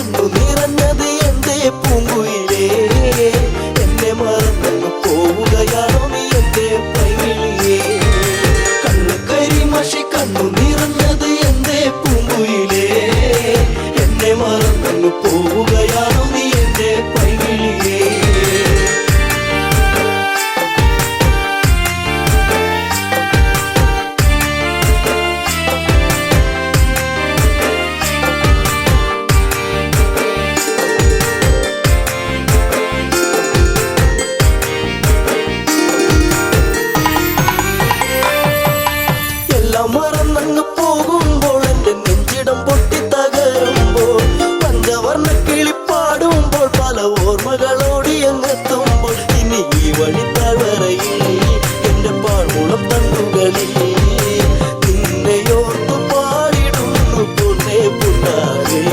കണ്ണു നിറഞ്ഞത് എന്റെ പൂങ്കുയിലേ എന്നെ മറന്നു പോവുകയാണോ നീ എന്റെ പൈകിളിയേ കണ്ണു കരിമഷി കണ്ണു നിറഞ്ഞത് എന്റെ പൂങ്കുയിലേ എന്നെ മറന്നു പോവുകയാണോ നീ എന്റെ പൈകിളിയേ മറന്നങ്ങ് പോകുമ്പോൾ എന്റെ നെഞ്ചിടം പൊട്ടിത്തകരുമ്പോൾ പഞ്ചവർണ്ണ കിളിപ്പാടുമ്പോൾ പല ഓർമ്മകളോടി അങ്ങെത്തുമ്പോൾ ഇനി ഈ വഴി താഴ്വരയിൽ എന്റെ പാഴ്മുളം തണ്ടുകളിൽ നിന്നെയോർത്തു പാടിടുന്നു പൊന്നേ പുണ്ണാരേ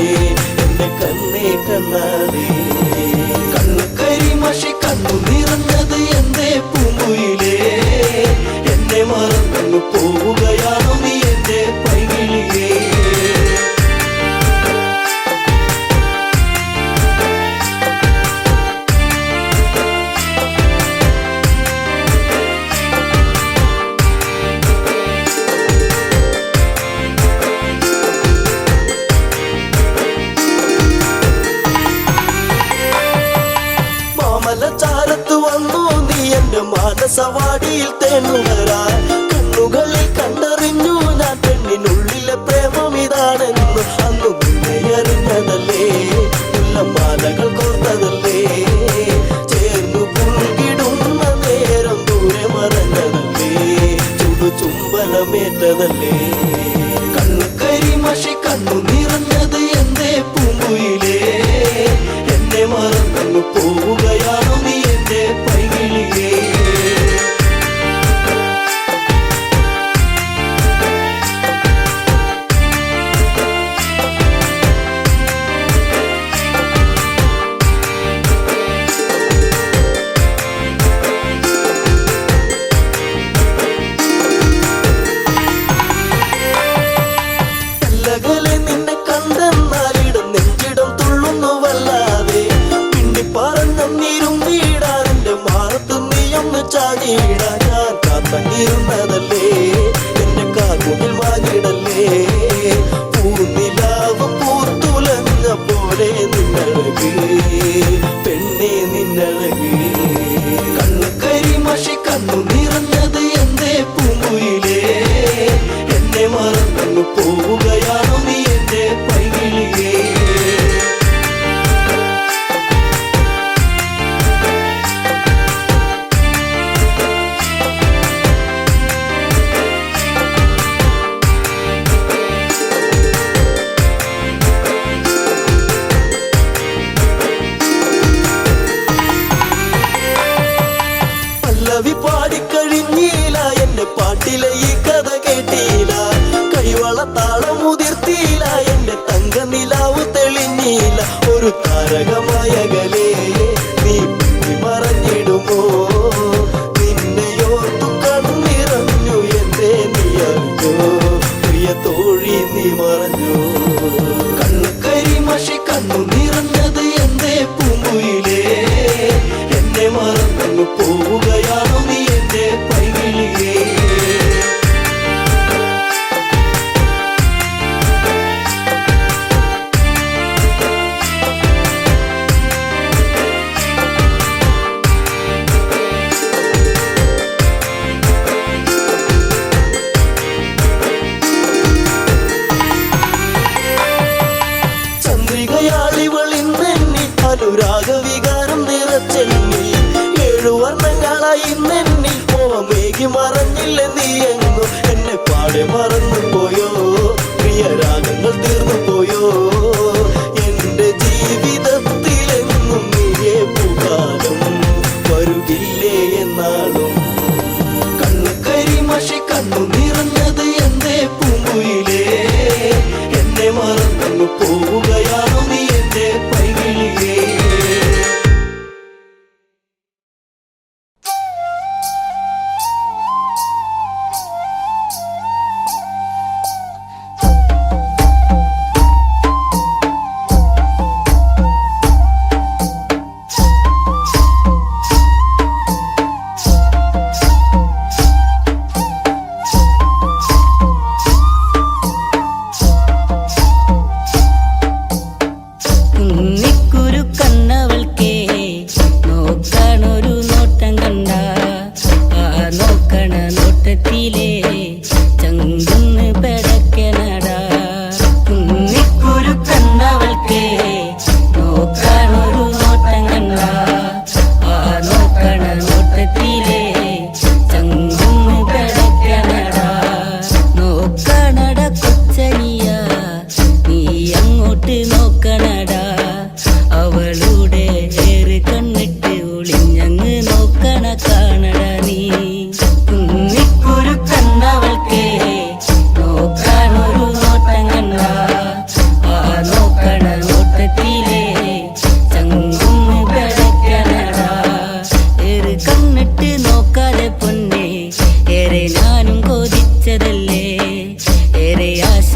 എന്റെ കണ്ണേ കണ്ണാരേ കണ്ണു കരിമഷി കണ്ണു നിറഞ്ഞത് എന്റെ പൂങ്കുയിലേ എന്നെ മറന്നു പോവുകയാണോ നീ എന്റെ പൈകിളിയേ മാമലച്ചാരത്ത് വന്നു നീ എന്റെ മാനസവാടിയിൽ തേനുകരാൻ കണ്ണുകളിൽ കണ്ടറിഞ്ഞു ഞാൻ പെണ്ണിനുള്ളിലെ പ്രേമം ഇതാണെന്നു അന്നു നിന്നെ അറിഞ്ഞതല്ലേ മുല്ലമാലകൾ കോർത്തതല്ലേ ചേർന്നു പുൽകിടുന്ന നേരം ദൂരെ മറഞ്ഞതല്ലേ ചുംബനമേറ്റതല്ലേ കണ്ണു കരിമഷി കണ്ണു നിറഞ്ഞത് എന്റെ പൂങ്കുയിലേ എന്നെ മറന്നു പോവുകയാണോ നീ എന്റെ പൈകിളിയേ നിന്നെ കണ്ടെന്നാലിടും നെഞ്ചിടം തുള്ളുന്നുവല്ലാതെ പിണ്ടി പറഞ്ഞിരും വീടാൻ എന്റെ മാറത്ത് നീയൊന്ന് ചാടിയിടാൻ ഞാൻ കാത്തങ്ങിരുന്നതല്ലേ എന്റെ കാർമുകിൽ വാങ്ങിടല്ലേ പൂനിലാവ് പൂത്തുലഞ്ഞ പോലെ നിന്നഴക് പെണ്ണെ നിന്നഴക് കണ്ണു കരിമഷി കണ്ണു നിറഞ്ഞത് എന്റെ പൂങ്കുയിലേ എന്നെ മറന്നു പോവുകയാണോ നീ എന്റെ പൈകിളിയേ പല്ലവി പാടിക്കഴിഞ്ഞില്ല എന്റെ പാട്ടിലെ ഈ കഥ കേട്ടില്ല കൈവള താളം മുതിർത്തിയില്ല എന്റെ തങ്ക നിലാവ് തെളിഞ്ഞില്ല ഒരു താരകമായകലേ നീ മറഞ്ഞിടുമോ നിന്നെയോർത്തു കണ്ണിറഞ്ഞു എന്റെ നീ അറിഞ്ഞോ പ്രിയ തോഴി നീ മറഞ്ഞു കണ്ണു കരിമഷി കണ്ണു നിറഞ്ഞത് എന്റെ പൂങ്കുയിലേ എന്നെ മറന്നു പോവുകയാണോ നീ എന്റെ പൈകിളിയേ ചന്ദ്രികയാളിവളിന്നെന്നി അനുരാഗവികാരം നിറച്ചെന്നി ഏഴുവർണ്ണങ്ങളായി നെന്നി മോഹമേകി മറഞ്ഞില്ല നീ എങ്ങു എന്നെ പാടെ മറന്നു പോയോ പ്രിയരാഗങ്ങൾ തീർന്നു പോയോ എന്റെ ജീവിതത്തിലെങ്ങും നീയേ പൂകാലം വരുകില്ലേ എന്നാളും കണ്ണു കരിമഷി കണ്ണു നിറഞ്ഞത് എന്റെ പൂങ്കുയിലേ എന്നെ മറന്നു പോവുകയാണോ നീ എന്റെ പൈകിളിയേ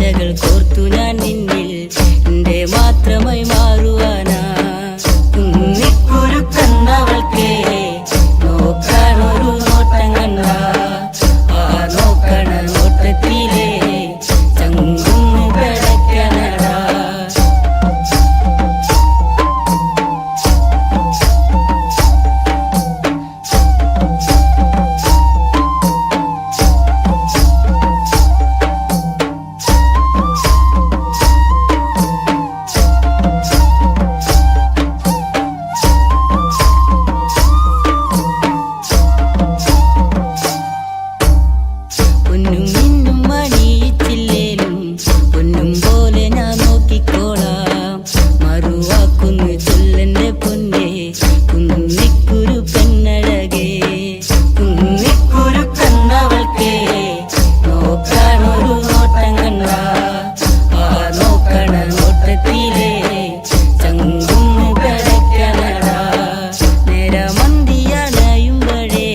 ആശകൾ കോർത്തു ഞാൻ നിന്നിൽ എന്റെ മാത്രമായി മാറുവാനാ. കുന്നിക്കുരുക്കന്നവൾക്കേ നോക്കാനൊരു നോട്ടം കണ്ട ആ നോക്കണ നോട്ടത്തിലേ ചങ്കുന്ന് കിടക്കണടാ. പൊന്നും മിന്നും മണിയിച്ചില്ലേലും പൊന്നും പോലെ ഞാൻ നോക്കിക്കോളാം. മറുവാക്കുന്നു ചൊല്ലെന്റെ പൊന്നേ കുന്നിക്കുരു പെണ്ണഴകേ. കുന്നിക്കുരുക്കന്നവൾക്കേ നോക്കാനൊരു നോട്ടം കണ്ട ആ നോക്കണ നോട്ടത്തിലേ ചങ്കുന്ന് കിടക്കണടാ. നേരമന്തിയണയുമ്പഴേ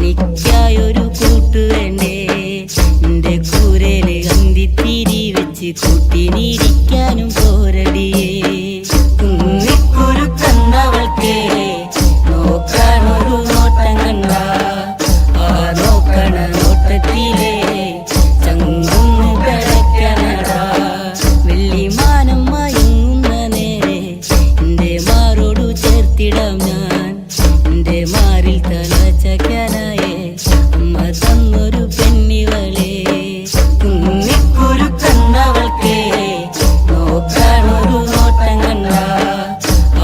നിക്കായൊരു കൂട്ടു വേണ്ടേ. എന്റെ കൂരേല് അന്തിത്തിരി വെച്ച് കൂട്ടിനിരിക്കാനും പോരടിയേ. കുന്നിക്കുരുക്കന്നവൾക്കേ നോക്കാനൊരു നോട്ടം കണ്ട ആ നോക്കണ നോട്ടത്തിലേ ചങ്കുന്ന് കിടക്കണടാ. വെള്ളിമാനം മയങ്ങുന്ന നേരെ എന്റെ മാറോടു ചേർത്തിടാം ഞാൻ. എന്റെ മാറിൽ തല ചക്കാനായേ അമ്മ തന്നൊരു പെണ്ണിവളേ. കുന്നിക്കുരുക്കന്നവൾക്കേ നോക്കാനൊരു നോട്ടം കണ്ട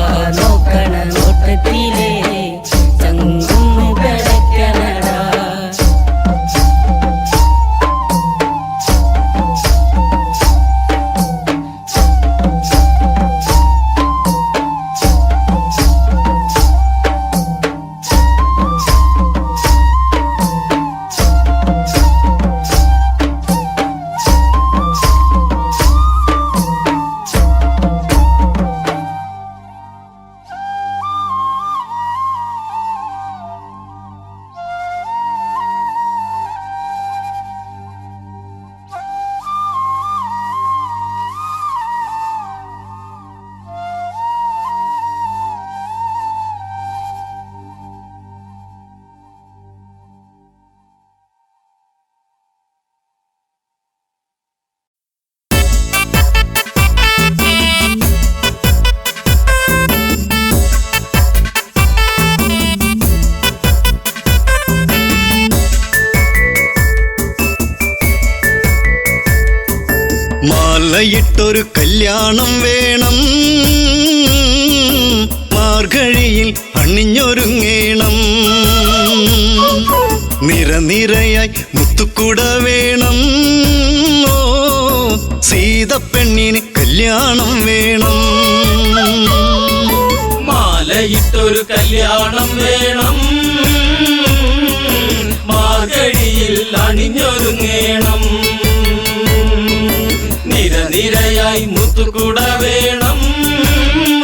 ആ നോക്കണ നോട്ടത്തിലേ ചങ്കുന്ന് കിടക്കണടാ. മാലയിട്ടൊരു കല്യാണം വേണം, മാർഗഴിയിൽ അണിഞ്ഞൊരുങ്ങേണം. നിരനിരയായി മുത്തുക്കുട വേണം, ഓ സീതപ്പെണ്ണിന് കല്യാണം വേണം. മാലയിട്ടൊരു കല്യാണം വേണം, മാർഗഴിയിൽ അണിഞ്ഞൊരുങ്ങേണം. നിരനിരയായി മുത്തുകുട വേണം,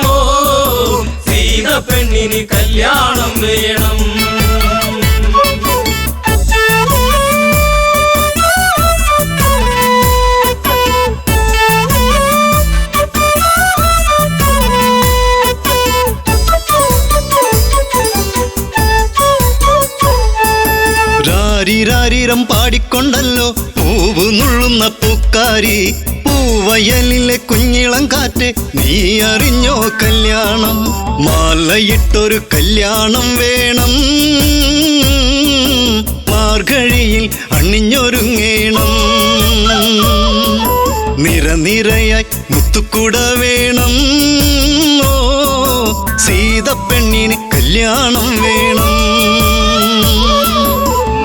ഓ സീതപ്പെണ്ണിന് കല്യാണം വേണം. രാരിരാരിരം പാടിക്കൊണ്ടല്ലോ പൂവ് നുള്ളുന്ന പൂക്കാരി. പൂവയലിലെ കുഞ്ഞിളം കാറ്റ് നീ അറിഞ്ഞോ കല്യാണം. മാലയിട്ടൊരു കല്യാണം വേണം, മാർഗഴിയിൽ അണിഞ്ഞൊരുങ്ങേണം. നിരനിരയായി മുത്തുക്കുട വേണം, ഓ സീതപ്പെണ്ണിന് കല്യാണം വേണം.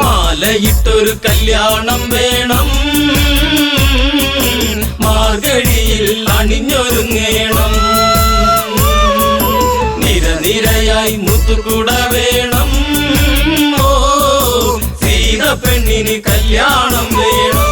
മാലയിട്ടൊരു കല്യാണം വേണം, മാർഗഴിയിൽ അണിഞ്ഞൊരുങ്ങേണം. നിരനിരയായി മുത്തുകുട വേണം, ഓ സീതപ്പെണ്ണിന് കല്യാണം വേണം.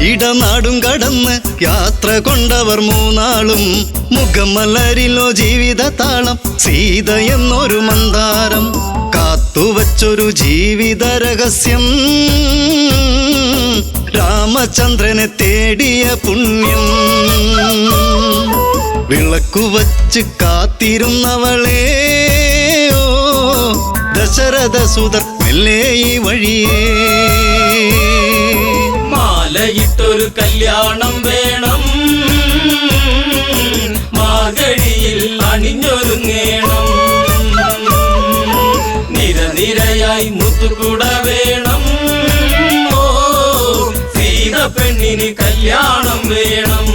ഇടനാടും കടന്ന് യാത്ര കൊണ്ടവർ മൂന്നാളും മുഖമലരിലോ ജീവിത താളം സീത എന്നൊരു മന്ദാരം കാത്തുവച്ചൊരു ജീവിത രഹസ്യം രാമചന്ദ്രനെ തേടിയ പുണ്യം വിളക്കുവച്ച് കാത്തിരുന്നവളെ ഓ ദശരഥ സുതർ മെല്ലെ ഈ വഴിയേ മാലയിട്ടൊരു കല്യാണം വേണം മാർഗഴിയിൽ അണിഞ്ഞൊരുങ്ങേണം നിരനിരയായി മുത്തുകുട വേണം ഓ സീത പെണ്ണിന് കല്യാണം വേണം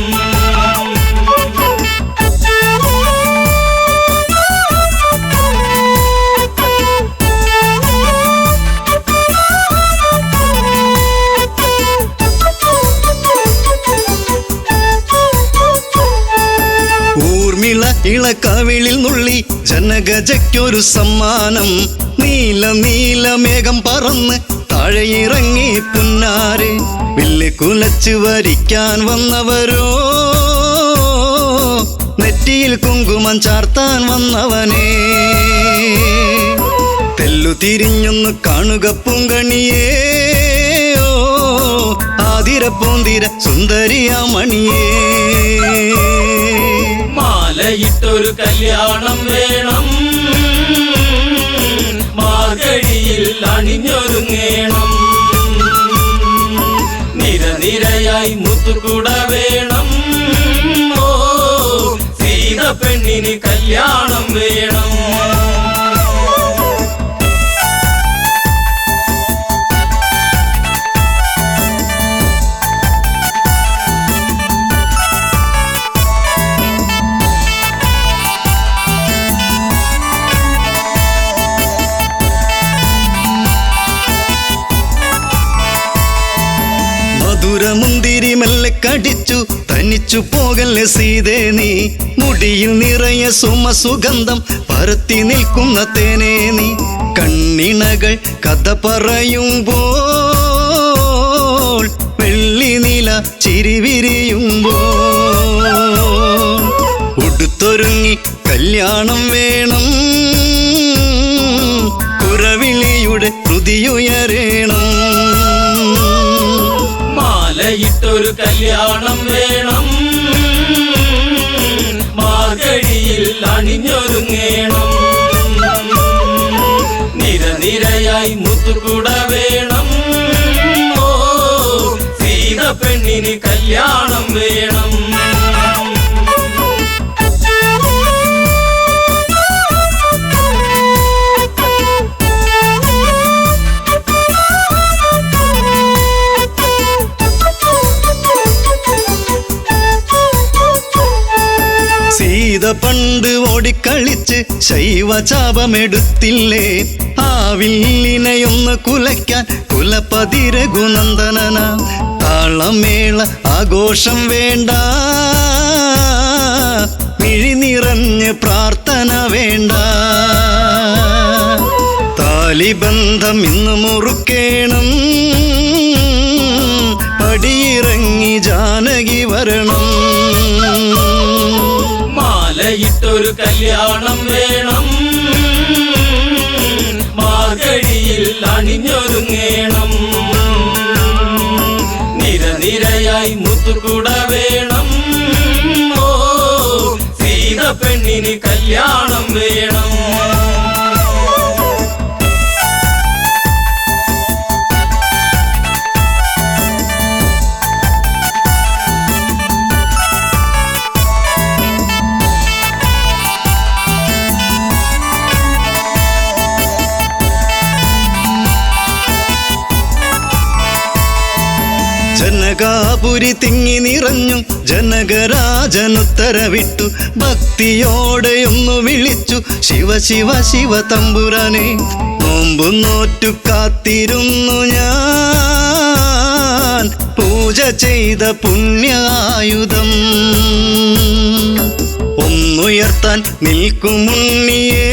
ഇളക്കവിളിൽ നുള്ളി ജനഗജയ്ക്കൊരു സമ്മാനം നീല നീല മേഘം പറന്ന് താഴെയിറങ്ങി പുന്നാരെ വില്ല് കുലച്ച് വരിക്കാൻ വന്നവരോ നെറ്റിയിൽ കുങ്കുമം ചാർത്താൻ വന്നവനെ തെല്ലു തിരിഞ്ഞൊന്ന് കാണുക പൂങ്കണിയേ ഓ ആതിര പൂന്തിര സുന്ദരിയാ മണിയേ മാലയിട്ടൊരു കല്യാണം വേണം മാർഗഴിയിൽ അണിഞ്ഞൊരുങ്ങേണം നിരനിരയായി മുത്തുകുട വേണം ഓ സീത പെണ്ണിന് കല്യാണം വേണം മുന്തിരി മെല്ലെ കടിച്ചു തനിച്ചു പോകല്ലേ സീതേ നീ മുടിയിൽ നിറയെ സുമസുഗന്ധം പരത്തി നിൽക്കുന്ന തേനേ നീ കണ്ണിണകൾ കഥ പറയുമ്പോൾ വെള്ളി നില ചിരിവിരിയുമ്പോൾ ഉടുത്തൊരുങ്ങി കല്യാണം വേണം കുരവിളിയുടെ ഹൃതിയുയരേണം മാലയിട്ടൊരു കല്യാണം വേണം മാർഗഴിയിൽ അണിഞ്ഞൊരുങ്ങേണം നിരനിരയായി മുത്തുകുട വേണം ഓ സീത പെണ്ണിന് കല്യാണം വേണം സീത പണ്ട് ഓടിക്കളിച്ച് ശൈവചാപമെടുത്തില്ലേ ആ വില്ലിനെയൊന്ന് കുലയ്ക്കാൻ കുലപതി രഘുനന്ദനന താളമേള ആഘോഷം വേണ്ട മിഴി നിറഞ്ഞ് പ്രാർത്ഥന വേണ്ട താലിബന്ധം ഇന്ന് മുറുക്കേണം പടിയിറങ്ങി ജാനകി വരണം മാലയിട്ടൊരു കല്യാണം വേണം മാർഗഴിയിൽ അണിഞ്ഞൊരുങ്ങേണം നിരനിരയായി മുത്തുകുട വേണം ഓ സീത പെണ്ണിന് കല്യാണം വേണം ജനകാപുരി തിങ്ങി നിറഞ്ഞു ജനകരാജനുത്തരവിട്ടു ഭക്തിയോടെയൊന്നു വിളിച്ചു ശിവ ശിവ ശിവ തമ്പുരാനെ നോമ്പു നോറ്റു കാത്തിരുന്നു ഞാൻ പൂജ ചെയ്ത പുണ്യായുധം ഒന്നുയർത്താൻ നിൽക്കുമുണ്ണിയേ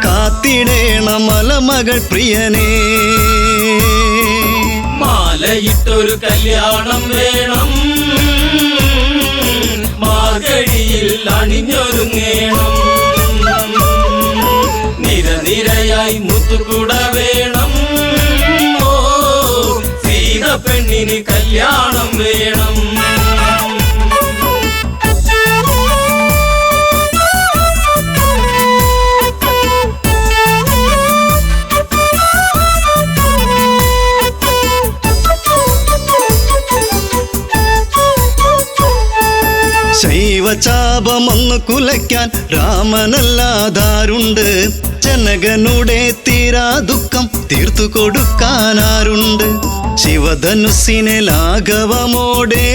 കാത്തിടേണ മലമകൾ പ്രിയനേ മാലയിട്ടൊരു കല്യാണം വേണം, മാർഗഴിയിൽ അണിഞ്ഞൊരുങ്ങേണം. നിരനിരയായി മുത്തുകുട വേണം, ഓ സീത പെണ്ണിന് കല്യാണം വേണം. ശൈവചാപമൊന്നു കുലയ്ക്കാൻ രാമനല്ലാതാരുണ്ട്, ജനകനുടെ തീരാ ദുഃഖം തീർത്തു കൊടുക്കാനാരുണ്ട്. ശിവധനുസിനെ ലാഘവമോടെ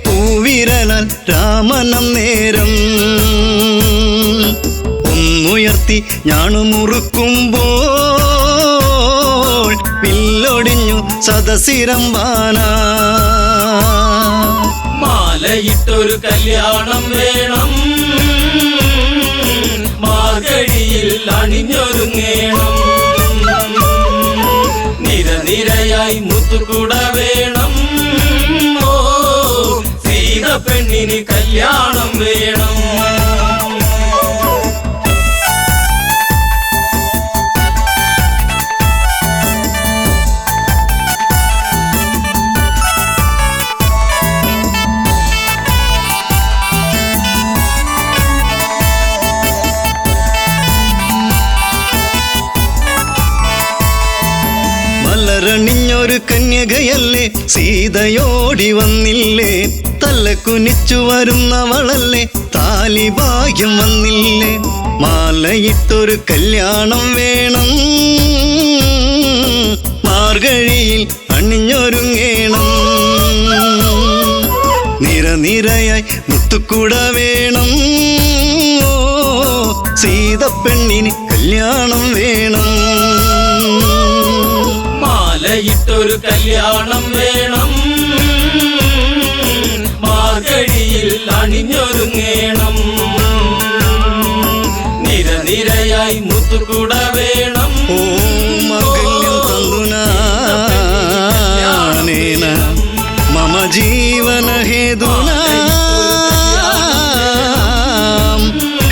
പൂവിരലാൽ രാമനം നേരം ഒന്നുയർത്തി ഞാണുമുറുക്കുമ്പോൾ വില്ലൊടിഞ്ഞു സദസിരമ്പാനാ. മാലയിട്ടൊരു കല്യാണം വേണം, മാർഗഴിയിൽ അണിഞ്ഞൊരുങ്ങേണം. നിരനിരയായി മുത്തുകുട വേണം, ഓ സീത പെണ്ണിന് കല്യാണം വേണം. മലരണിഞ്ഞൊരു കന്യകയല്ലേ സീതയോടി വന്നില്ലേ, തല കുനിച്ചു വരുന്നവളല്ലേ താലി ഭാഗ്യം വന്നില്ലേ. മാലയിട്ടൊരു കല്യാണം വേണം, മാർഗഴിയിൽ അണിഞ്ഞൊരുങ്ങേണം. നിരനിരയായി മുത്തുകുട വേണം, ഓ സീത പെണ്ണിന് കല്യാണം വേണം. മാലയിട്ടൊരു കല്യാണം വേണം, മാർഗഴിയിൽ അണിഞ്ഞൊരുങ്ങേണം. നിരനിരയായി മുത്തുകുട വേണം, ഓ മംഗല്യം തന്തുനാനേന മമ ജീവന ഹേതുനാ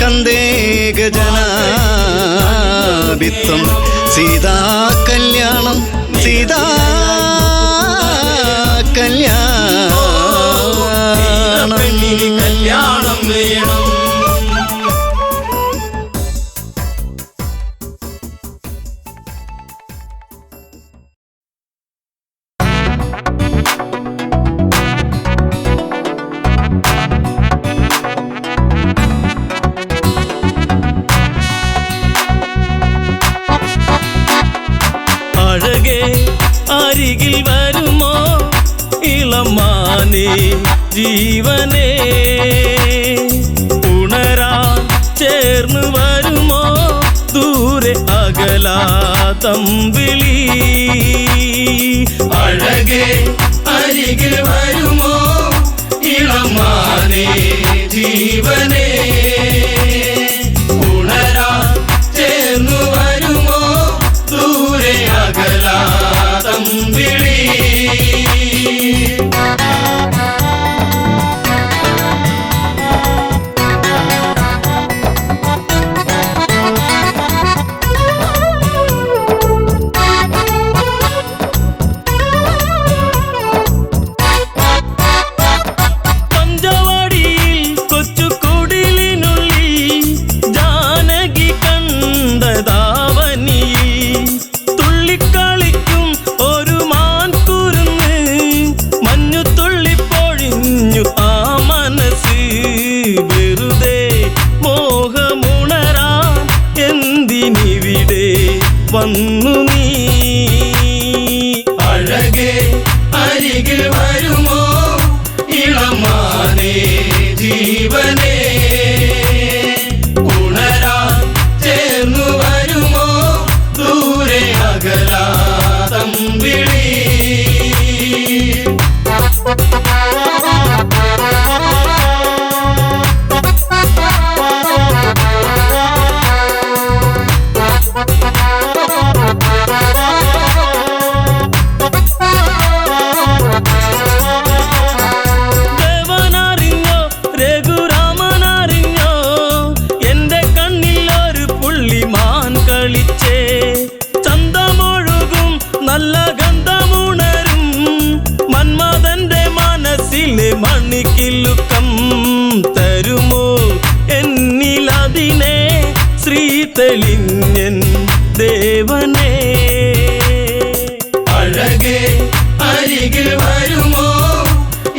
കന്ദേ ഗജനാഭിത്വം സീതാ കല്യാണം, സീതാ കല്യാണം. കല്യാണം വേണം. അഴകേ അരികിൽ വരുമോ ഇളമാനേ ജീവനേ, ഉണരാൻ ചേർന്ന് വരുമോ ദൂരെ അകലാതമ്പിളി. അഴകേ അരികിൽ വരുമോ ഇളമാനേ ജീവനേ, ഉണരാൻ ചേർന്നു വരുമോ ദൂരെ അകലാതമ്പിളി. വന്നു നീ. അഴകേ അരികിൽ വരുമോ ഇളമാനേ ജീവനേ, ഉണരാൻ ചേർന്നു വരുമോ ദൂരെ അകലാതമ്പിളി. മനസ്സിനെ ശ്രീ തെളിഞ്ഞൻ ദേവനേ. അഴകേ അരികിൽ വരുമോ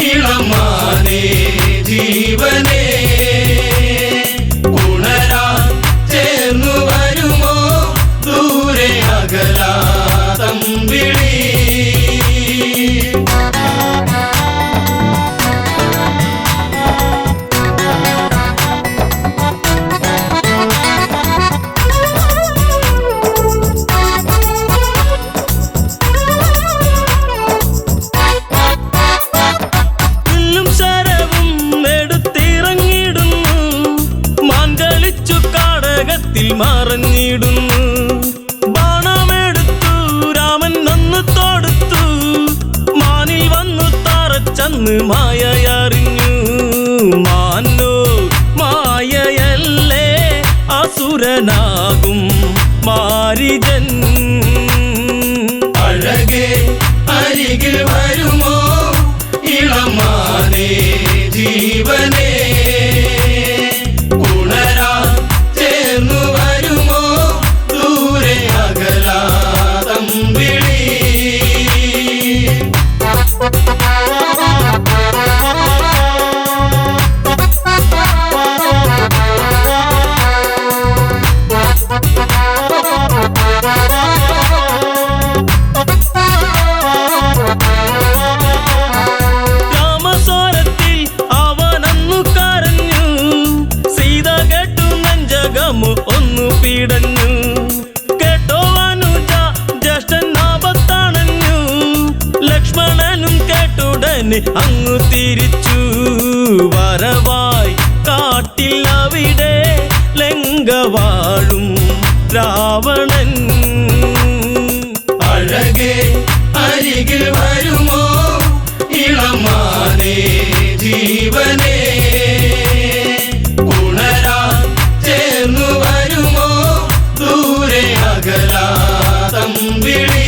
ഇളമാനേ ജീവനേ. ഉണരാൻ ചേർന്നു വരുമോ ദൂരെ അകലാതം വിളി. മറഞ്ഞിടുന്നു ബാണമെടുത്തു രാമൻ നന്നു തൊടുത്തു. മാനിൽ വന്നു തറച്ചന്ന് മായയറിഞ്ഞു. മാനോ മായയല്ലേ അസുരനാകും മാരിജൻ. അഴകേ അരികിൽ വരുമോ ഇളമാനേ ജീവനേ. ഉണരാൻ ചേർന്നു വരുമോ ദൂരെ അകലാതം വിളി. രാമസ്വരത്തിൽ അവനന്നു കരഞ്ഞു. സീത കേട്ടു നെഞ്ചകമു ഒന്നു പീടഞ്ഞു. കേട്ടോ അനുജ ജ്യേഷ്ഠൻ ആപത്തണഞ്ഞു. ലക്ഷ്മണനും കേട്ടുടനെ അങ്ങു തിരിച്ചു. വരവായി കാട്ടിൽ അവിടെ ലങ്ക വാഴും രാവണൻ. അഴകേ അരികിൽ വരുമോ ഇളമാനേ ജീവനേ. ഉണരാൻ ചേർന്നു വരുമോ ദൂരെ അകലാതം വിളി.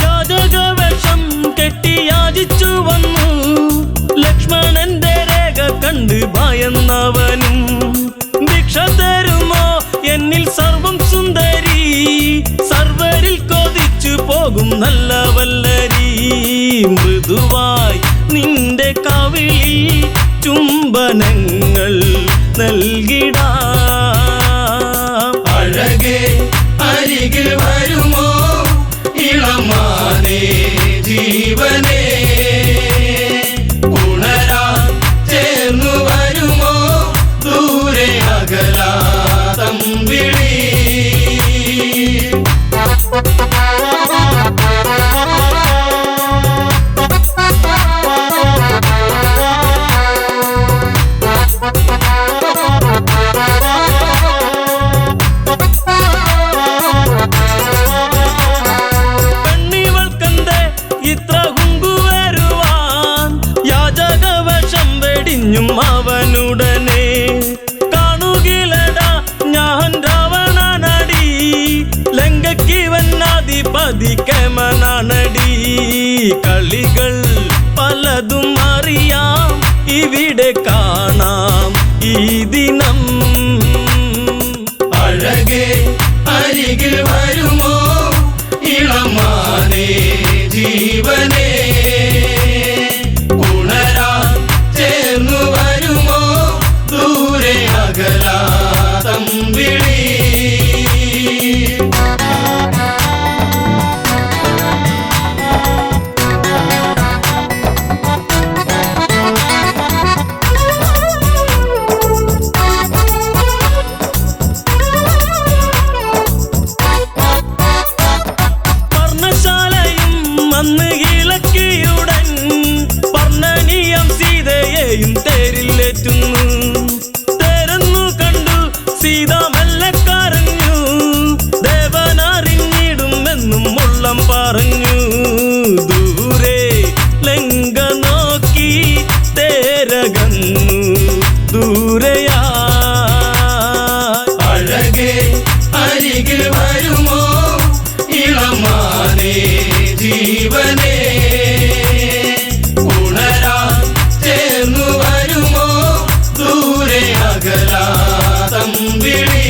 യാചകവേഷം കെട്ടി യാചിച്ചു വന്നു. ലക്ഷ്മണന്റെ രേഖ കണ്ട് ഭയന്നവനും ഭിക്ഷ തരുമോ എന്നിൽ സർവം സുന്ദരി. സർവരിൽ കൊതിച്ചു പോകും നല്ല വല്ലരി. മൃദുവായി നിന്റെ കവിളിൽ ചുംബനങ്ങൾ നൽകിടാം. അഴകേ അരികിൽ വരുമോ ഇളമാനേ ജീവനേ. ഉണരാൻ ചേർന്നു വരുമോ ദൂരെ അകലാതം വിളി. പെണ്ണിവൾക്കെന്തേ ഇത്ര ഹുങ്കുവരുവാൻ. യാചകവേഷം വെടിഞ്ഞും അവനുടനെ. കാണുകിലടാ ഞാൻ രാവണനടി. ലങ്കയ്ക്കിവനാധിപതി കേമനാണടി. കളികൾ പലതും അറിയാം ഇവിടെ കാണാം ഈ ദിനം. അഴകേ അരികിൽ വരുമോ ഇളമാനേ ജീവനേ. ഉണരാൻ ചേർന്നു വരുമോ ദൂരെ അകലാതം വിളി. പർണശാലയും അന്ന് ഇളക്കിയുടൻ പർണനീയം സീതയെയും തേരിലേറ്റുന്നു. തേരെന്നു കണ്ടു സീത മെല്ലെ കരഞ്ഞു. ദേവനറിഞ്ഞിടുമെന്നും ഉള്ളം പറഞ്ഞു. ദൂരെ ലങ്ക നോക്കി തേരകന്നു ദൂരയാ അഴകേ അരികിൽ വരുമോ ഇളമാനേ ജീവനേ ഉണരാൻ ചേർന്നു വരുമോ ദൂരെ അകലാ തമ്പിളി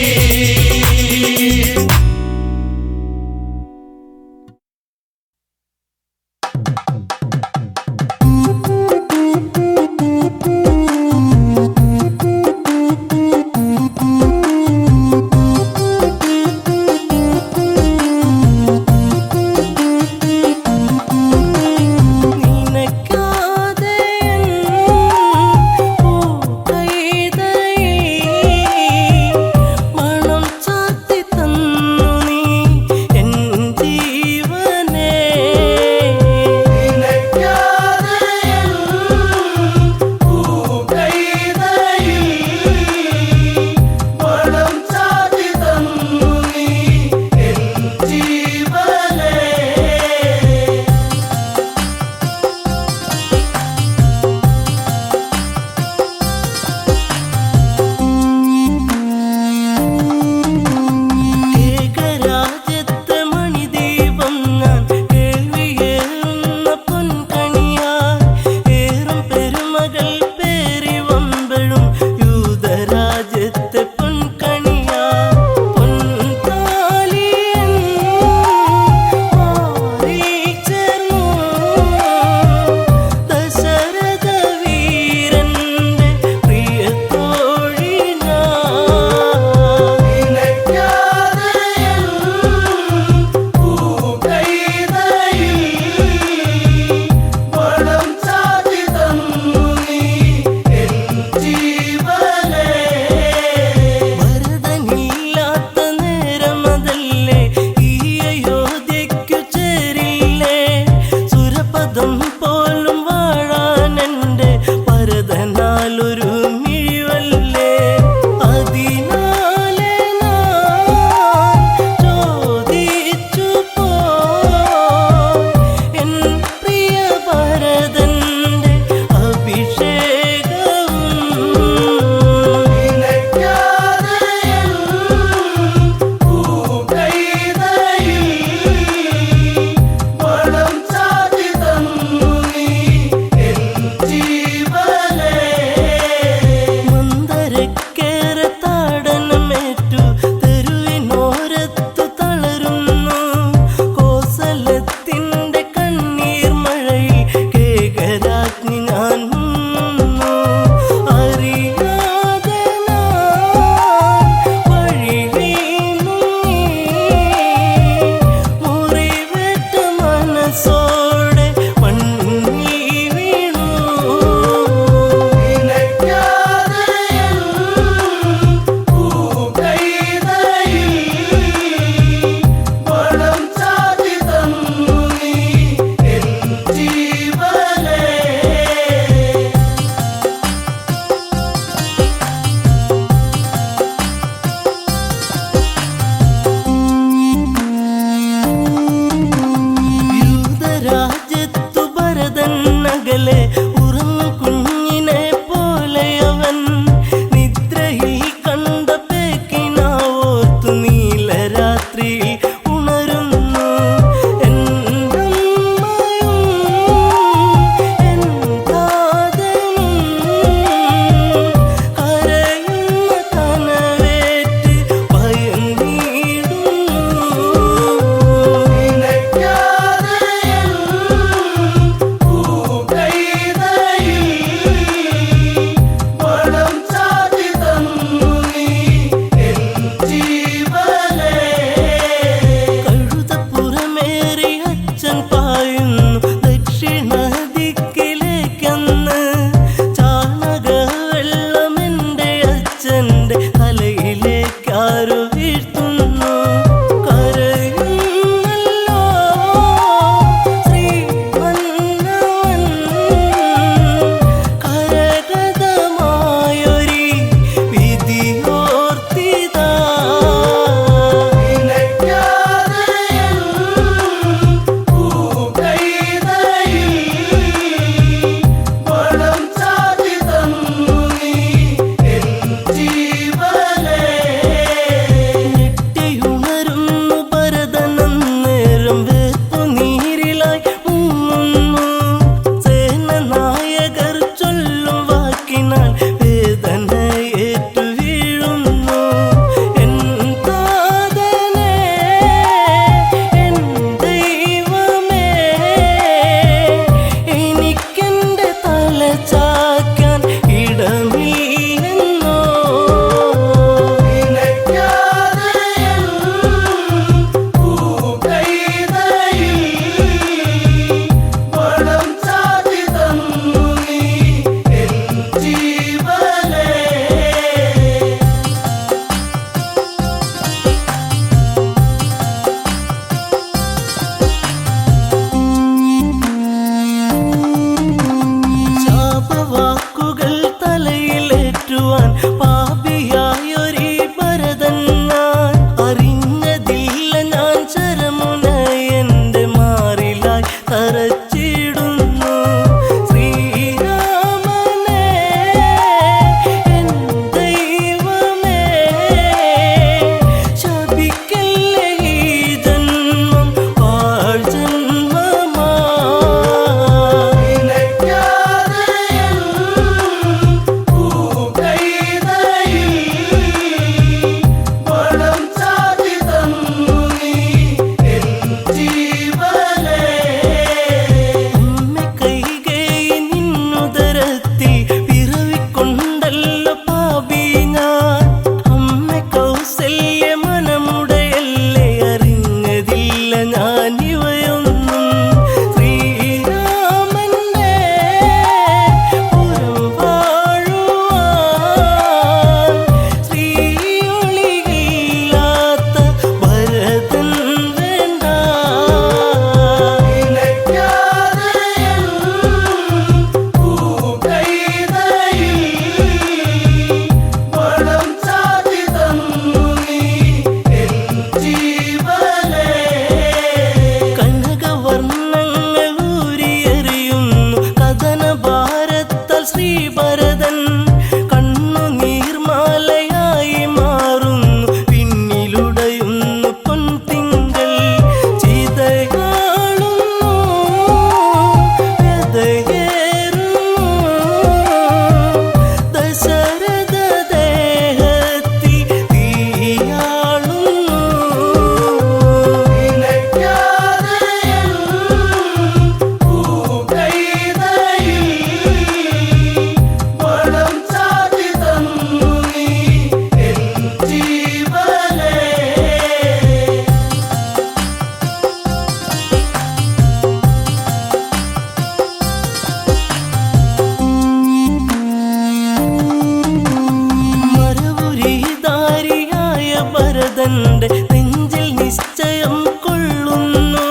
രാജന്റെ നെഞ്ചിൽ നിശ്ചയം കൊള്ളുന്നു.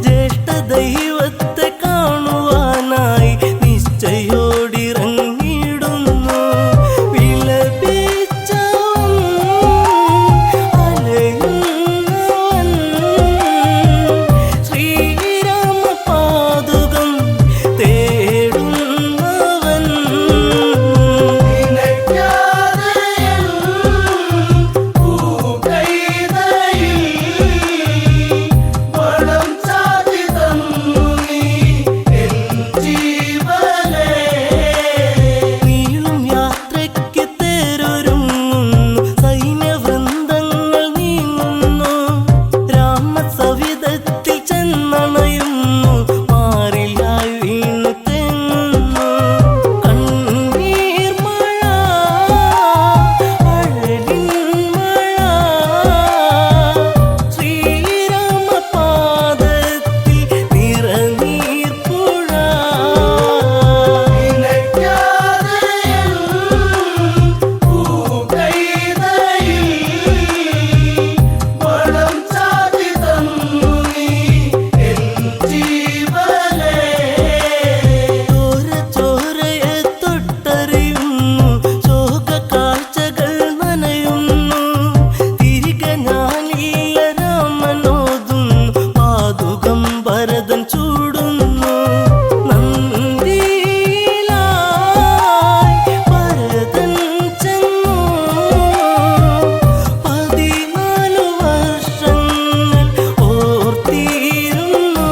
ജ്യേഷ്ഠ ദൈവത്തെ കാണുവാനായി നിശ്ചയോടിറങ്ങിടുന്നു. വിലപിച്ചവൻ അലയുന്നവൻ ശ്രീരാമപാദുകം തേടുന്നവൻ. നീളും യാത്രയ്ക്ക് തേരൊരുങ്ങുന്നു. സൈന്യവൃന്ദങ്ങൾ നീങ്ങുന്നു. രാമസവിധത്തിൽ ചെന്നണയുന്നു. മാറിലായി വീണു തെങ്ങുന്നു. കണ്ണീർ മഴ അഴലിൻ മഴ ശ്രീരാമപാദത്തിൽ നിറനീർ പുഴ. ചോരയെ തൊട്ടറിയുന്നു. ശോക കാഴ്ചകൾ നനയുന്നു. തിരികെ ഞാനില്ല രാമനോതുന്നു. പാതുകം ഭരതൻ ചൂടുന്നു. നന്ദിയിലായി ഭരതൻ ചെന്നു. 14 വർഷങ്ങൾ ഓർത്തിരുന്നു.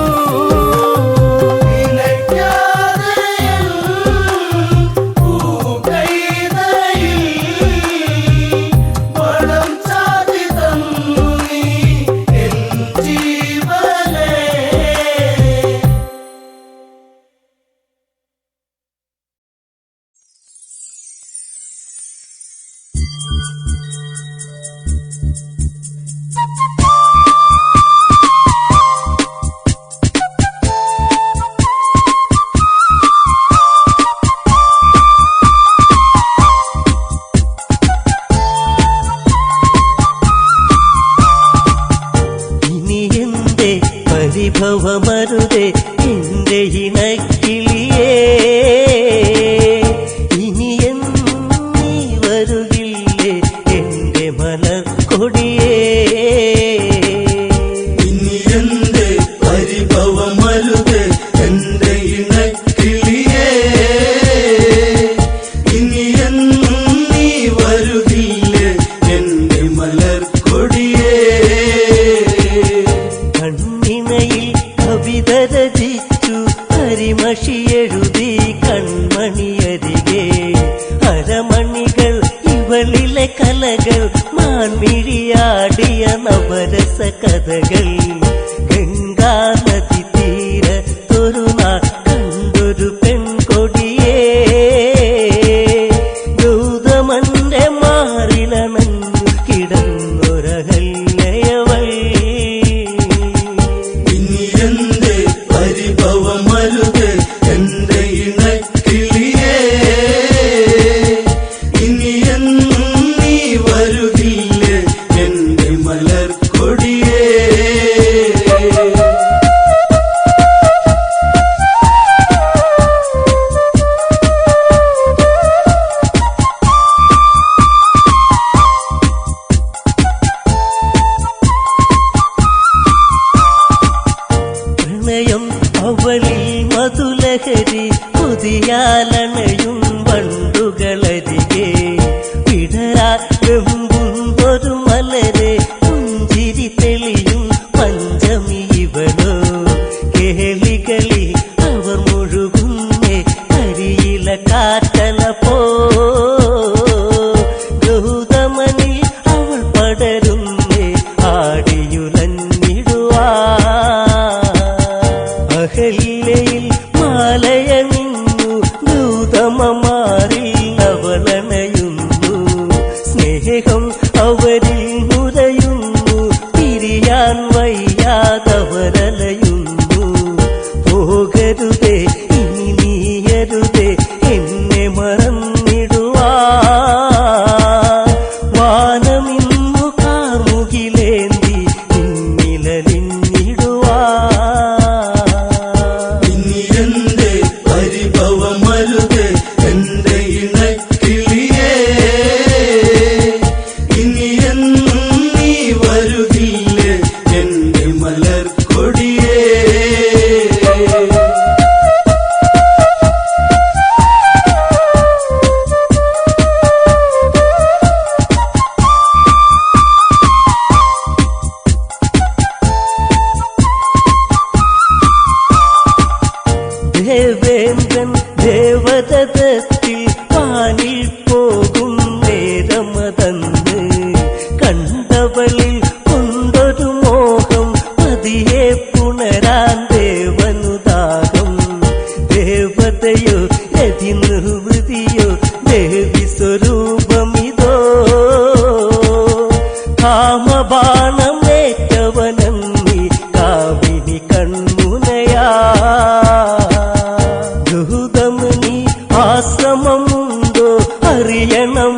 ഇനി എന്റെ പരിഭവമരുതേ എന്റെ ഇണക്കിളിയേ. ഇനി എന്നീ വരുകില്ലേ എന്റെ മലർ കൊടിയേ. ഇനി എന്റെ പരിഭവമരുത് എന്റെ ഇണക്കിളിയേ. ഇനി എന്നും നീ വരുകില്ലേ എന്റെ മലർക്കൊടിയേ. കണ്ണിണയിൽ കവിത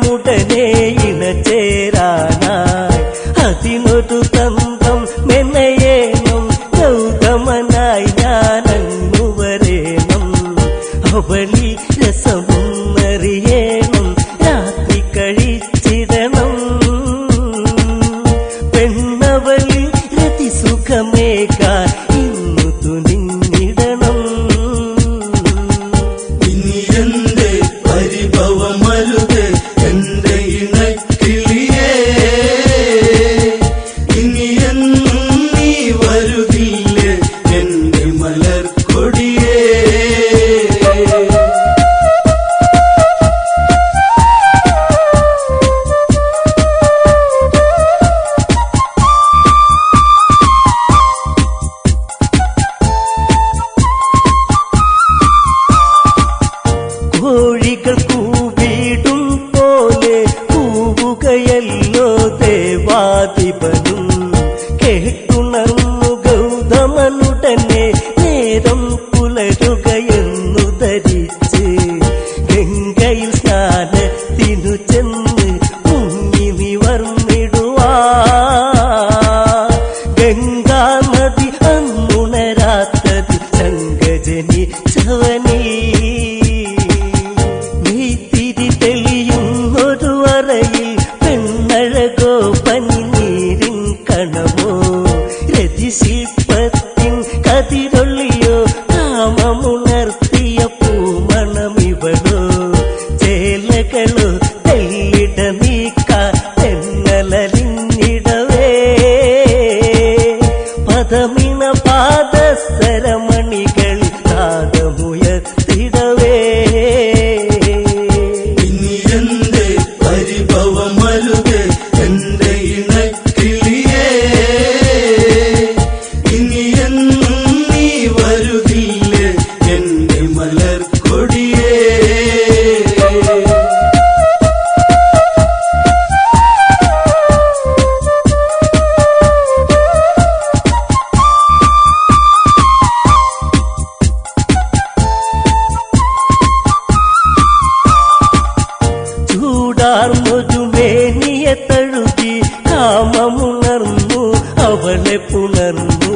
ഉടനെ ഇണചേരാനായി അതിനൊരു തന്ത്രം മെനയേണം ഗൗതമനായി ഞാനങ്ങു വരേണം അവളി രസമൊന്നറിയേണം രാത്രി കഴിച്ചിടണം പെണ്ണവളി രതിസുഖമേകാൻ ഇന്നു തുനിഞ്ഞിടണം ഇനി എന്റെ പരിഭവമരുത് എന്റെ ഇണക്കിളിയേ ഇനി എന്നും നീ വരുകില്ലേ എന്റെ മലർക്കൊടിയേ കോഴികൾ കൂവിടും പോലെ കൂവുകയല്ലോ ദേവാധിപനും കേട്ടുണർന്നു ഗൗതമനുടനെ നേരം പുലരുകയെന്നു ധരിച്ച് ഗംഗയിൽ സ്നാനത്തിനു ചെന്ന് മുങ്ങി നിവർന്നിടുവാ ഗംഗാനദി അന്നുണരാത്തത് ശങ്കജനിച്ചവനീ നെയ്ത്തിരി തെളിയുന്നൊരു അറയിൽ പെണ്ണഴകോ പനിനീരിൻ കണമോ രതിശില്പത്തിൻ കതിരൊള്ളിയോ കാമമുണർത്തിയ പൂമണമിവളോ ചേലകളോ തെല്ലിട നീക്കാൻ തെന്നലിഞ്ഞിടവേ പദമിണ പാദസരമണികൾ നാദമുയർത്തിടവേ ഇനി എന്റെ പരിഭവമരുത് എന്റെ ഇണക്കിളിയേ ഇനി എന്നും നീ വരുകില്ലേ എന്റെ മലർക്കൊടിയേ ചൂടാർന്നൊരു മേനിയെ തഴുകി കാമമുണർന്നു അവളെ പുണർന്നു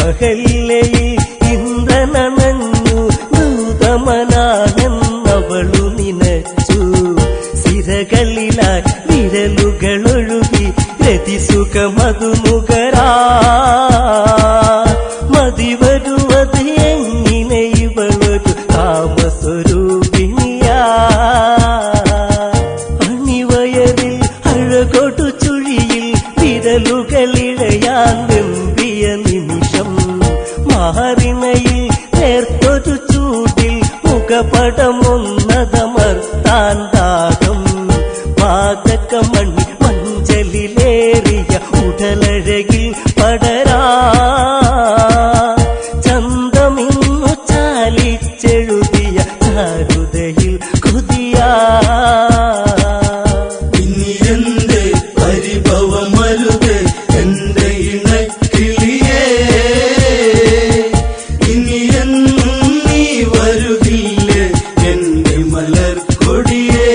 അഹല്യയിൽ ഇന്ദ്രനണഞ്ഞു ഗൗതമനാണെന്നവളു നിനച്ചു സിരകളിലായി വിരലുകളൊഴുകി രതിസുഖമതു മുഖരാ മതിവരുവത് എങ്ങനെ ഇവളൊരു കാമസ്വരൂപിണിയാ അണിവയറിൽ അഴകൊടു ചുഴിയിൽ വിരലുകളിഴയാൻ വെമ്പിയ നിമിഷം മാറിണയിൽ നേർത്തൊരു ചൂടിൽ മുഖപടമൊന്നതമർത്താൻ ദാഹം പാതകമണി മഞ്ചലിലേറിയ ഉടലഴകിൽ പടരാ ചന്തമിന്നു ചാലിച്ചെഴുതിയ ചാരുതയിൽ കുതിയാ ഇനി എന്റെ പരിഭവമരുത് എന്റെ ഇണക്കിളിയേ ഇനി എന്നും നീ വരുകില്ലേ എന്റെ മലർക്കൊടിയേ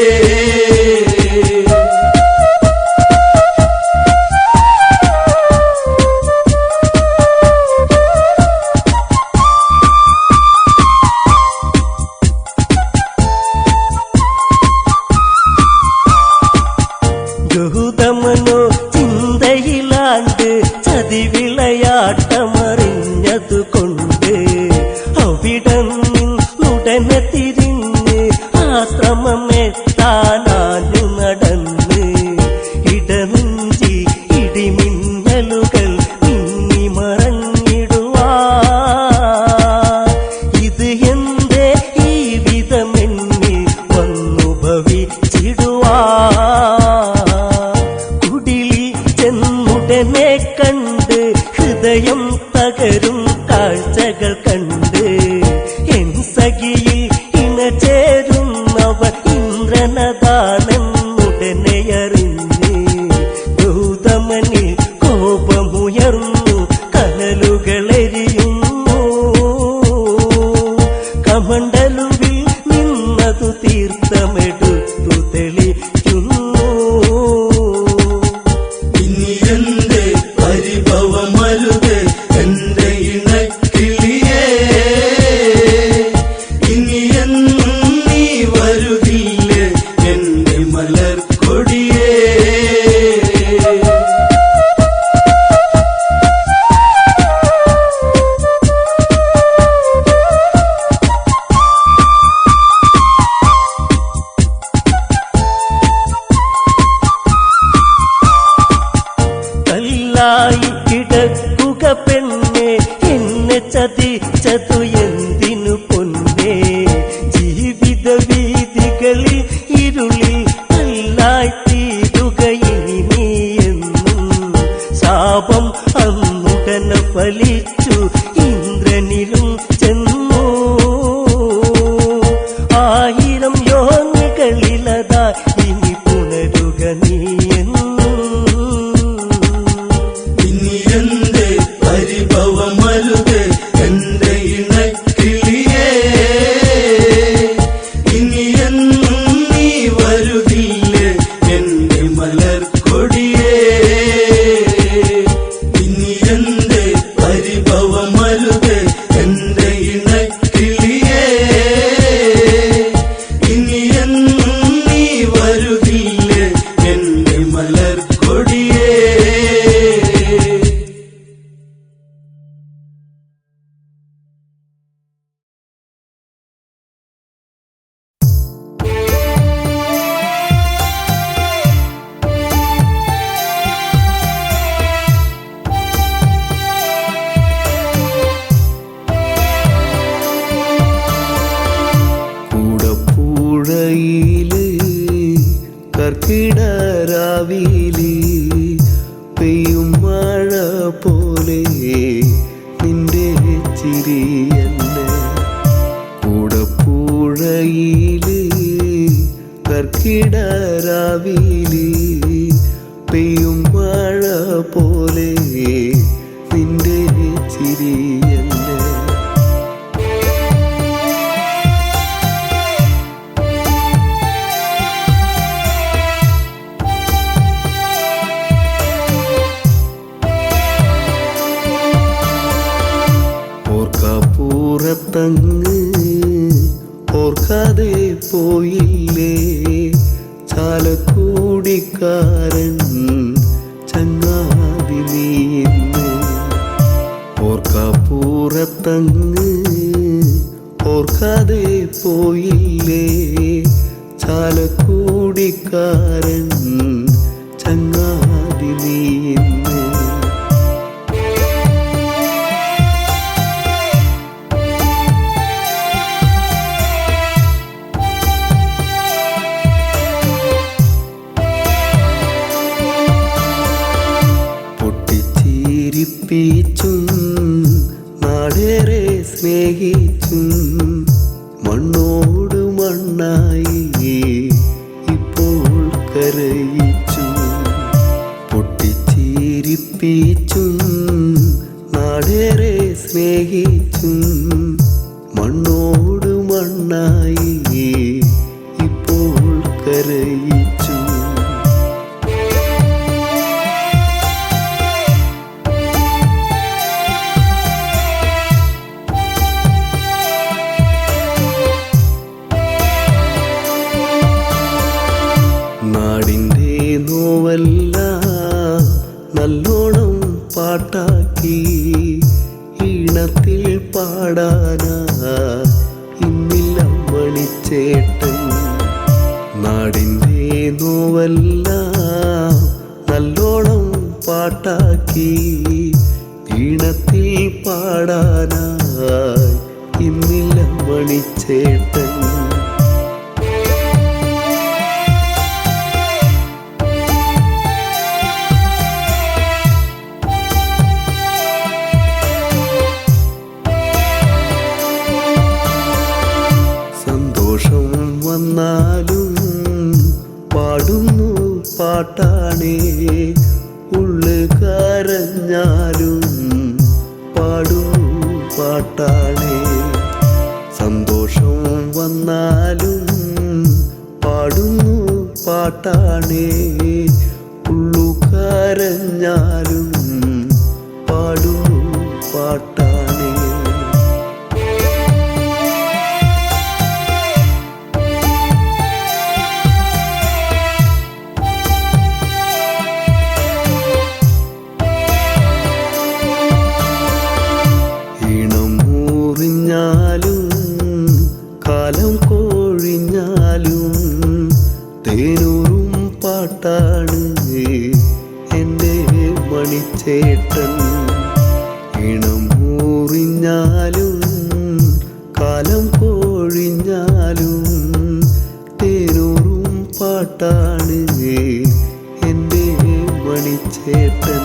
ഗൗതമനോ ചിന്തയിലാണ്ട് ചതിവിളയാട്ടമറിഞ്ഞതുകൊണ്ട് അവിടന്നുടനെ തിരിഞ്ഞ് ആശ്രമമെത്താനാഞ്ഞു നടന്ന് ഇടനെഞ്ചി ഇടിമിന്നലുകൾ മിന്നി മറഞ്ഞിടുവാ ഇത് എന്റെ ഈ വിധമെന്നിൽ വന്നു ഭവിച്ചിടുവാ കുടിലിൽ ചെന്നുടനെ കണ്ട് ഹൃദയം തകരും കാഴ്ചകൾ കണ്ട് എൻ സഖിയിൽ ഇണചേരുന്നവർ ഇന്ദ്രനതാണെന്നുടനെ അറിഞ്ഞ് ഗൗതമനിൽ കോപമുയർന്നു കനലുകളെരിയുന്നു കമണ്ടലുവിൽ നിന്നതു തീർത്ഥമെടുത്തു തെളിക്ക മലർക്കൊടിയേ കല്ലായി കിടക്കുക പെണ്ണെ എന്നെ ചതിച്ചതു എന്തിനു പൊന്നെ ജീവിത വീതികളിൽ ഇരുളിൽ കല്ലായി തീരുക ഇനി നീ എന്നും ശാപം അന്നുടന ഫലിച്ചു ഇന്ദ്രനിലും ചെന്നു 1000 യോനികളിലതാ ഇനി പുണരുക നീ പരിഭവമരുത് എന്റെ ഇണക്കിളിയേ ഇനിയെന്നും നീ വരുകില്ലേ എന്റെ മലർക്കൊടിയേ ഇനിയെന്റെ പരിഭവമരുത് എന്റെ ഇണക്കിളിയേ ഇനിയെന്നും നീ വരുകില്ലേ എന്റെ മലർക്കൊടിയേ കൂടപ്പുഴയില് കർക്കിടരാവില് പെയ്യും മഴ പോലെ നിന്റെ ചിരിയല്ല കൂടപ്പുഴയില് കർക്കിടരാവില് പെയ്യും മഴ പോലെ നിന്റെ ചിരിയല്ല ഓർക്കപ്പുറത്തങ്ങ് ഓർക്കാതെ പോയില്ലേ ചാലക്കൂടിക്കാരൻ ചങ്ങാതി നീന്ന് ഓർക്കപ്പുറത്തങ്ങ് ഓർക്കാതെ പോയില്ലേ ചാലക്കൂടിക്കാരൻ ചങ്ങാതി നീന്ന് പൊട്ടിച്ചിരിപ്പിച്ചും നാടേറെ സ്നേഹിച്ചും മണ്ണോട് മണ്ണായി ഇപ്പോൾ കരയിച്ചു പൊട്ടിച്ചിരിപ്പിച്ചും നാടേറെ സ്നേഹിച്ചും മണ്ണോട് മണ്ണായി ഇപ്പോൾ കരയിച്ചു നാടിൻ്റെ നോവല്ല നല്ലോണം പാട്ടാക്കി ഈണത്തിൽ പാടാനാ ഇന്നില്ല മണിച്ചേട്ടൻ നാടിൻ്റെ നോവല്ല നല്ലോണം പാട്ടാക്കി ഈണത്തിൽ പാടാനായി ഇന്നില്ല മണിച്ചേട്ടൻ വന്നാലും പാടുന്നു പാട്ടാണേ ഉള്ളു കരഞ്ഞാലും പാടുന്നു പാട്ടാണേ സന്തോഷം വന്നാലും പാടുന്നു പാട്ടാണേ ഉള്ളു കരഞ്ഞാലും പാടുന്നു പാട്ടാണേ പാട്ടാണ് എൻ്റെ മണിച്ചേട്ടൻ. ഇണം മുറിഞ്ഞാലും കാലം കൊഴിഞ്ഞാലും തേനൂറും പാട്ടാണ് എൻ്റെ മണിച്ചേട്ടൻ.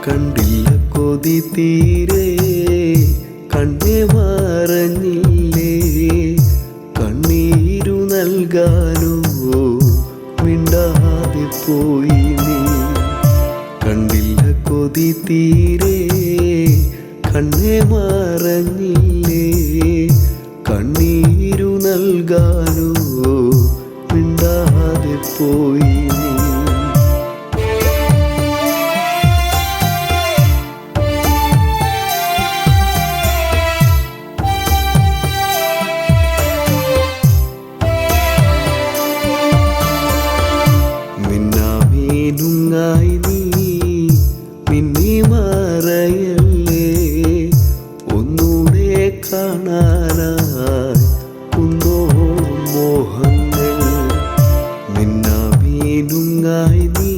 കണ്ടില്ല കൊതി തീരെ കണ്ണേ മറഞ്ഞില്ലേ, കണ്ണീരു നൽകാനോ മിണ്ടാതെ പോയി നീ. കണ്ടില്ല കൊതി തീരെ കണ്ണേ മറഞ്ഞില്ലേ, കണ്ണീരു നൽകാനോ മിണ്ടാതെ പോയി നീ. മിന്നാമീനുങ്ങായി നീ മിന്നി മറയല്ലേ, ഒന്നൂടെ കാണാനായി കുന്നോളം മോഹങ്ങൾ. മിന്നാമീനുങ്ങായി നീ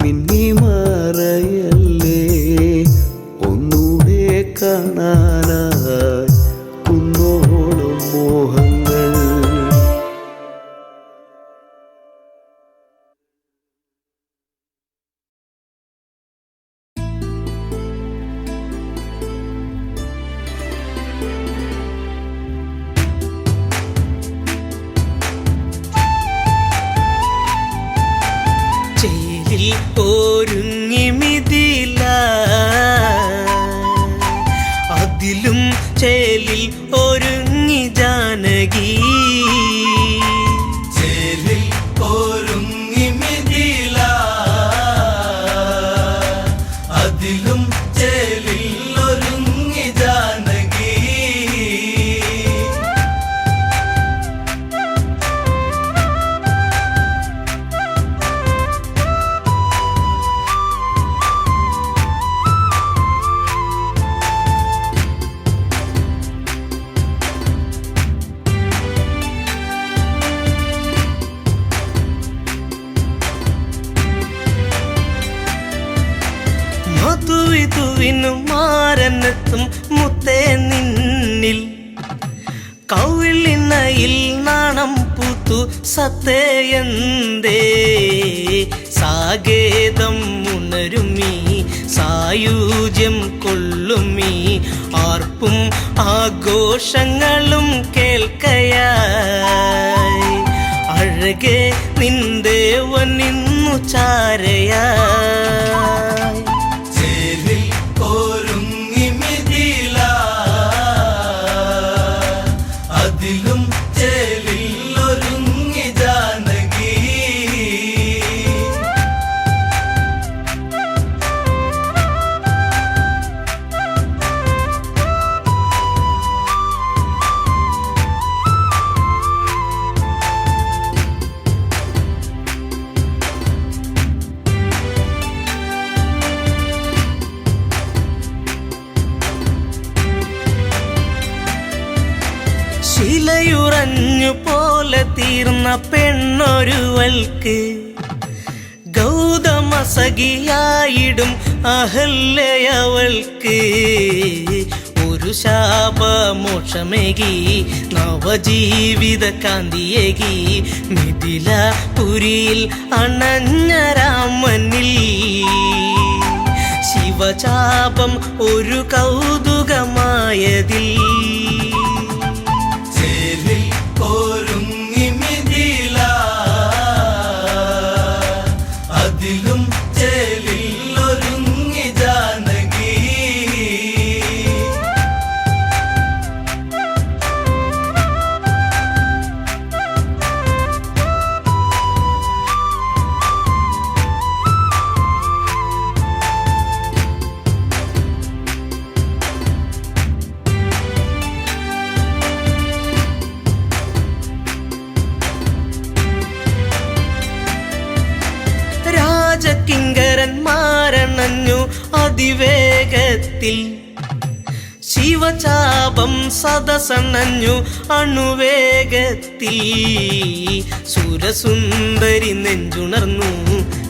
മിന്നി മറയല്ലേ, ഒന്നൂടെ കാണാനായി കുന്നോളം മോഹങ്ങൾ. ചേലിൽ ഒരുങ്ങി മിഥില, അതിലും ചേലിൽ ഒരുങ്ങി ജാനകി. ചേലിൽ ഒരുങ്ങി മിഥില, അതിലും ചേലിൽ ഒരുങ്ങി ജാനകി. മധുവിധുവിനും മാരനെത്തും മുത്തേ നിന്നിൽ, കൗളിനയിൽ നാണം പൂത്തു സത്തേയന്തേ. സാകേതം ഉണരുമീ സായുജ്യം കൊള്ളുമീ, ആർപ്പും ആഘോഷങ്ങളും കേൾക്കയായി. അഴകെ നിന്ദേവൻ നിന്നു ചാരയായി. ചേലിൽ ഒരുങ്ങി മിഥില, അതിലും ചേലിൽ ഒരുങ്ങി ജാനകി. ശിലയുറഞ്ഞു പോലെ തീർന്ന പെണ്ണൊരുവൾക്ക്, ഗൗതമ സഖിയായിടും അഹല്യവൾക്ക്. ഒരു ശാപമോക്ഷമേകി നവജീവിത കാന്തിയേകി, മിഥിലപുരിയിൽ അണഞ്ഞ രാമനിൽ. ശിവചാപം ഒരു കൗതുകമായതിൽ. ചേലിൽ ഒരുങ്ങി മിഥില, അതിലും ചേലിൽ ഒരുങ്ങി ജാനകി. വേഗത്തിൽ ശിവചാപം സദസണഞ്ഞു അണുവേഗത്തിൽ സുരസുന്ദരി നെഞ്ചുണർന്നു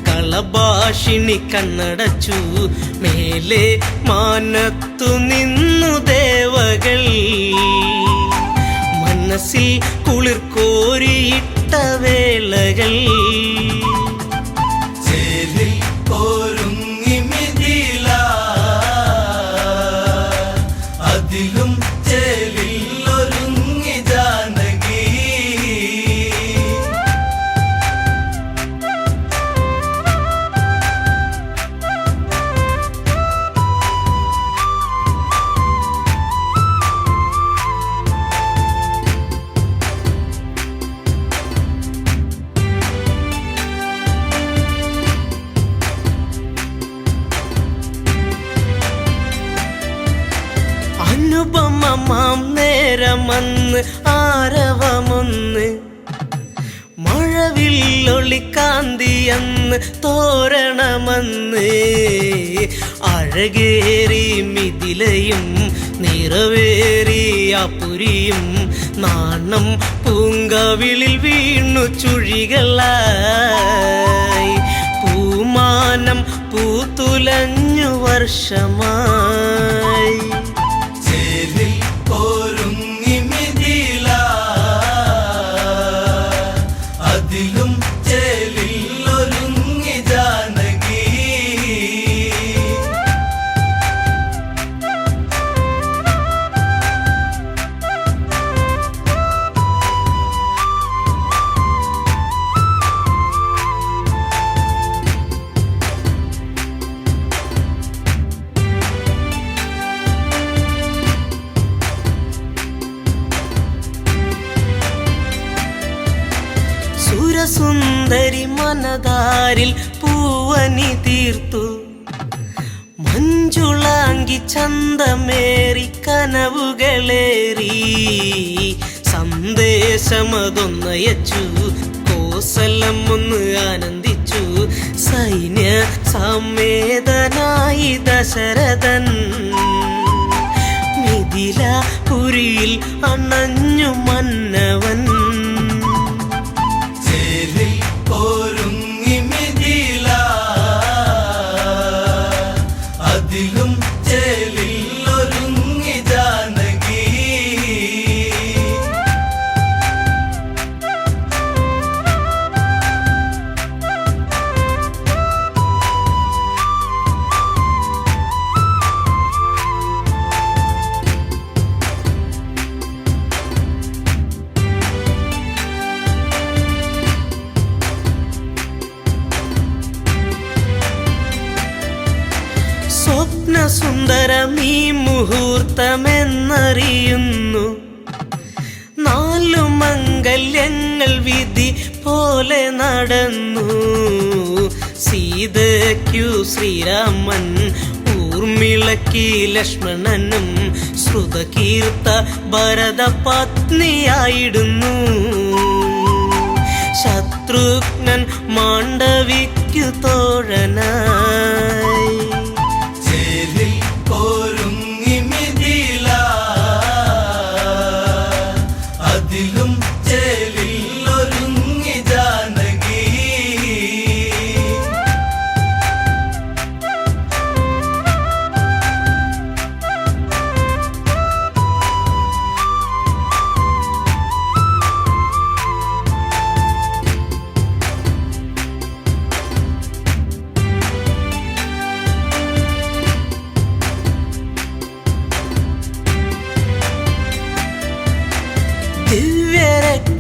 കളഭാഷിണി കണ്ണടച്ചു മേലെ മാനത്തു നിന്നു ദേവകൾ മനസ്സിൽ കുളിർ കോരിയിട്ട വേളകൾ ചേലിൽ ഒരുങ്ങി മിഥില അതിലും ചേലിൽ ഒരുങ്ങി ജാനകി അനുപമമാം നേരമന്ന് ആരവമൊന്ന് മഴവില്ലൊളിക്കാന്തിയന്ന് തോരണമന്ന് അഴകേറി മിഥിലയും നിറവേറി അപുരിയും നാണം പൂങ്കവിളിൽ വീണു ചുഴികളായി പൂമാനം പൂത്തുലഞ്ഞു വർഷമായി ചേലിൽ ഒരുങ്ങി മിഥില അതിലും ചേലിൽ ഒരുങ്ങി ജാനകി സുരസുന്ദരി മനതാരിൽ പൂവനി തീർത്തു മഞ്ജുളാങ്കി ചന്തമേറി കനവുകളേറി സന്ദേശമതൊന്നയച്ചു കോസലം ഒന്ന് ആനന്ദിച്ചു സൈന്യ സമേതനായി ദശരഥൻ മിഥിലപുരിയിൽ അണഞ്ഞു മന്നവൻ ചേലിൽ ഒരുങ്ങി മിഥില അതിലും ചേലിൽ ഒരുങ്ങി ജാനകി സ്വപ്നസുന്ദരമീ മുഹൂർത്തമെന്നറിയുന്നു നാലു മംഗല്യങ്ങൾ വിധി പോലെ നടന്നു സീതയ്ക്കു ശ്രീരാമൻ ഊർമിളയ്ക്ക് ലക്ഷ്മണനും ശ്രുതകീർത്ത ഭരത പത്നിയായിടുന്നു ശത്രുഘ്നൻ മാണ്ഡവിക്കു തോഴനായി ചേലിൽ ഒരുങ്ങി മിഥില അതിലും ചേലിൽ ഒരുങ്ങി ജാനകി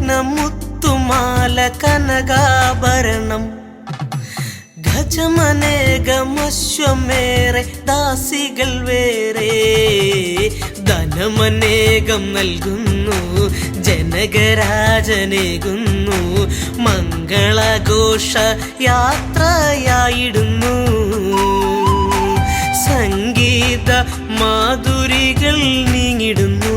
ദിവ്യരത്നമുത്തുമാല കനകാഭരണം ഗജമനേകമശ്വമേറെ ദാസികൾ വേറെ ധനമനേകം നൽകുന്നു ജനകരാജനേകുന്നു മംഗളഘോഷ യാത്രയായിടുന്നു സംഗീത മാധുരികൾ നീങ്ങിടുന്നു